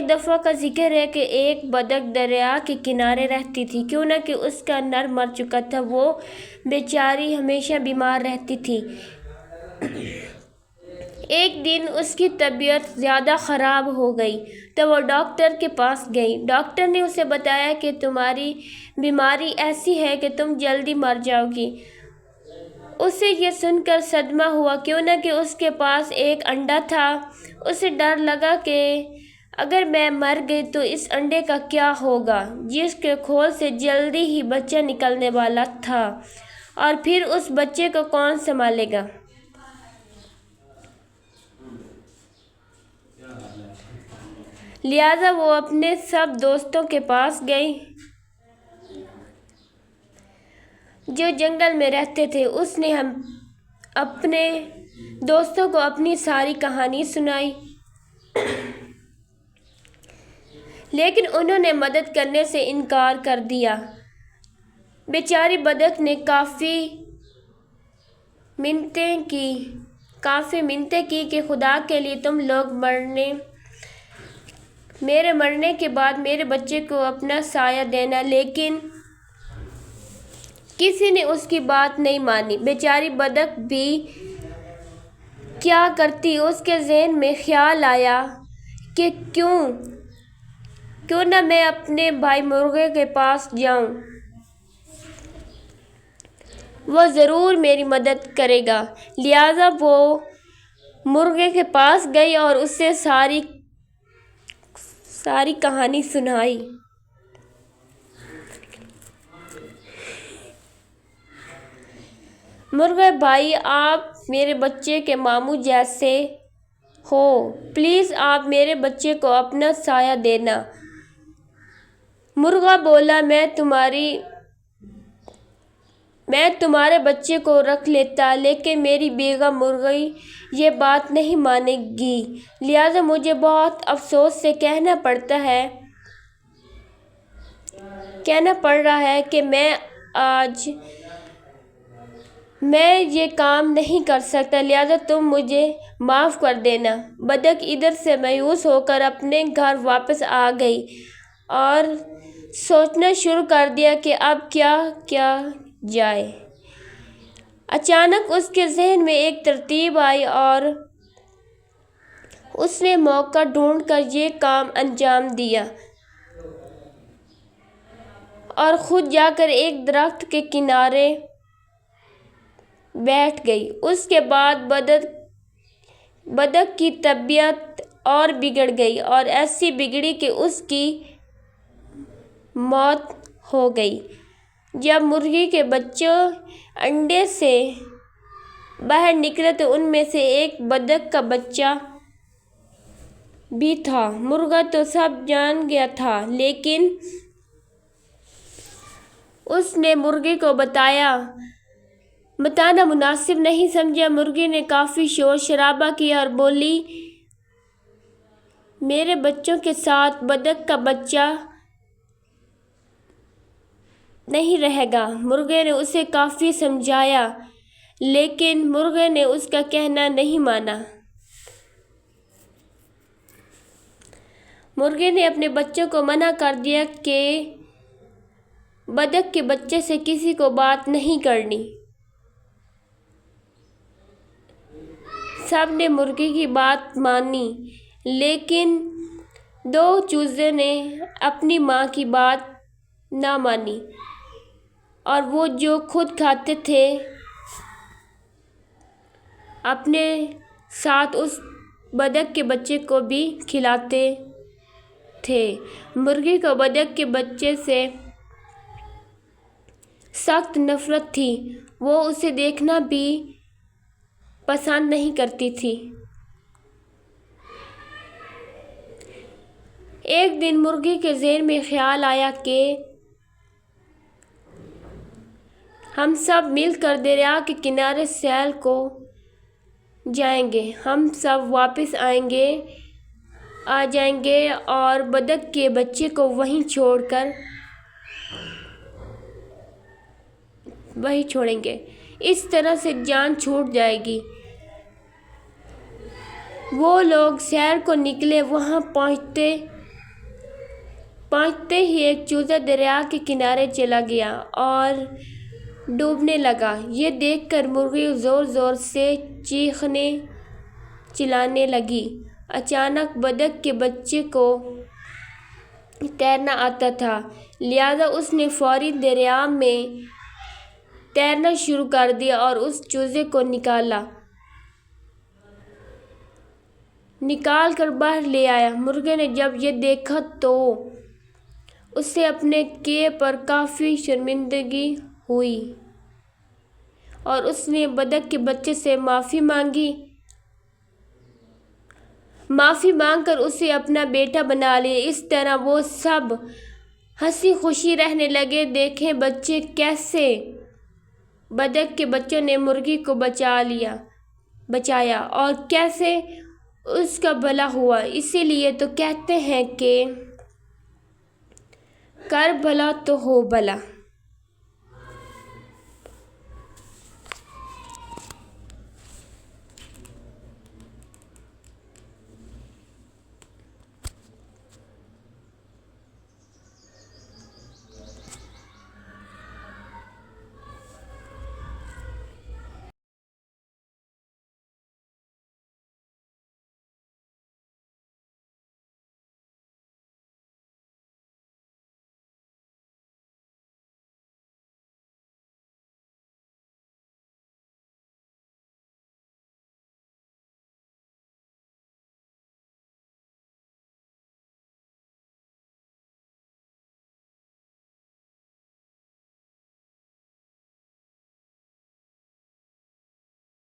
ایک دفعہ کا ذکر ہے کہ ایک بدک دریا کے کنارے رہتی تھی، کیوں نہ کہ اس کا نر مر چکا تھا، وہ بیچاری ہمیشہ بیمار رہتی تھی۔ ایک دن اس کی طبیعت زیادہ خراب ہو گئی تو وہ ڈاکٹر کے پاس گئی۔ ڈاکٹر نے اسے بتایا کہ تمہاری بیماری ایسی ہے کہ تم جلدی مر جاؤ گی۔ اسے یہ سن کر صدمہ ہوا، کیوں نہ کہ اس کے پاس ایک انڈا تھا۔ اسے ڈر لگا کہ اگر میں مر گئی تو اس انڈے کا کیا ہوگا، جس کے کھول سے جلدی ہی بچہ نکلنے والا تھا، اور پھر اس بچے کو کون سنبھالے گا۔ لہٰذا وہ اپنے سب دوستوں کے پاس گئی جو جنگل میں رہتے تھے۔ اس نے اپنے دوستوں کو اپنی ساری کہانی سنائی، لیکن انہوں نے مدد کرنے سے انکار کر دیا۔ بیچاری بدک نے کافی منتیں کی کہ خدا کے لیے تم لوگ میرے مرنے کے بعد میرے بچے کو اپنا سایہ دینا، لیکن کسی نے اس کی بات نہیں مانی۔ بیچاری بدک بھی کیا کرتی، اس کے ذہن میں خیال آیا کہ کیوں نہ میں اپنے بھائی مرغے کے پاس جاؤں، وہ ضرور میری مدد کرے گا۔ لہٰذا وہ مرغے کے پاس گئی اور اسے ساری کہانی سنائی۔ مرغے بھائی، آپ میرے بچے کے ماموں جیسے ہو، پلیز آپ میرے بچے کو اپنا سایہ دینا۔ مرغا بولا، میں تمہارے بچے کو رکھ لیتا، لیکن میری بیوہ مرغی یہ بات نہیں مانے گی، لہٰذا مجھے بہت افسوس سے کہنا پڑ رہا ہے کہ میں یہ کام نہیں کر سکتا، لہٰذا تم مجھے معاف کر دینا۔ بدک ادھر سے مایوس ہو کر اپنے گھر واپس آ گئی اور سوچنا شروع کر دیا کہ اب کیا جائے۔ اچانک اس کے ذہن میں ایک ترتیب آئی اور اس نے موقع ڈھونڈ کر یہ کام انجام دیا اور خود جا کر ایک درخت کے کنارے بیٹھ گئی۔ اس کے بعد بدک کی طبیعت اور بگڑ گئی، اور ایسی بگڑی کہ اس کی موت ہو گئی۔ جب مرغی کے بچے انڈے سے باہر نکلے تو ان میں سے ایک بدک کا بچہ بھی تھا۔ مرغا تو سب جان گیا تھا، لیکن اس نے مرغی کو بتانا مناسب نہیں سمجھا۔ مرغی نے کافی شور شرابہ کیا اور بولی، میرے بچوں کے ساتھ بدک کا بچہ نہیں رہے گا۔ مرغے نے اسے کافی سمجھایا، لیکن مرغے نے اس کا کہنا نہیں مانا۔ مرغے نے اپنے بچوں کو منع کر دیا کہ بدک کے بچے سے کسی کو بات نہیں کرنی۔ سب نے مرغی کی بات مانی، لیکن دو چوزوں نے اپنی ماں کی بات نہ مانی، اور وہ جو خود کھاتے تھے اپنے ساتھ اس بدک کے بچے کو بھی کھلاتے تھے۔ مرغی کو بدک کے بچے سے سخت نفرت تھی، وہ اسے دیکھنا بھی پسند نہیں کرتی تھی۔ ایک دن مرغی کے ذہن میں خیال آیا کہ ہم سب مل کر دریا کے کنارے سیل کو جائیں گے۔ ہم سب واپس آ جائیں گے اور بدک کے بچے کو وہیں چھوڑیں گے۔ اس طرح سے جان چھوٹ جائے گی۔ وہ لوگ سیر کو نکلے۔ وہاں پہنچتے پہنچتے ہی ایک چوزا دریا کے کنارے چلا گیا اور ڈوبنے لگا۔ یہ دیکھ کر مرغی زور زور سے چیخنے چلانے لگی۔ اچانک بطخ کے بچے کو تیرنا آتا تھا، لہٰذا اس نے فوراً دریا میں تیرنا شروع کر دیا اور اس چوزے کو نکال کر باہر لے آیا۔ مرغے نے جب یہ دیکھا تو اسے اپنے کیے پر کافی شرمندگی ہوئی اور اس نے بطخ کے بچے سے معافی مانگ کر اسے اپنا بیٹا بنا لیا۔ اس طرح وہ سب ہنسی خوشی رہنے لگے۔ دیکھیں بچے، کیسے بطخ کے بچوں نے مرغی کو بچایا اور کیسے اس کا بھلا ہوا۔ اسی لیے تو کہتے ہیں کہ کر بھلا تو ہو بھلا۔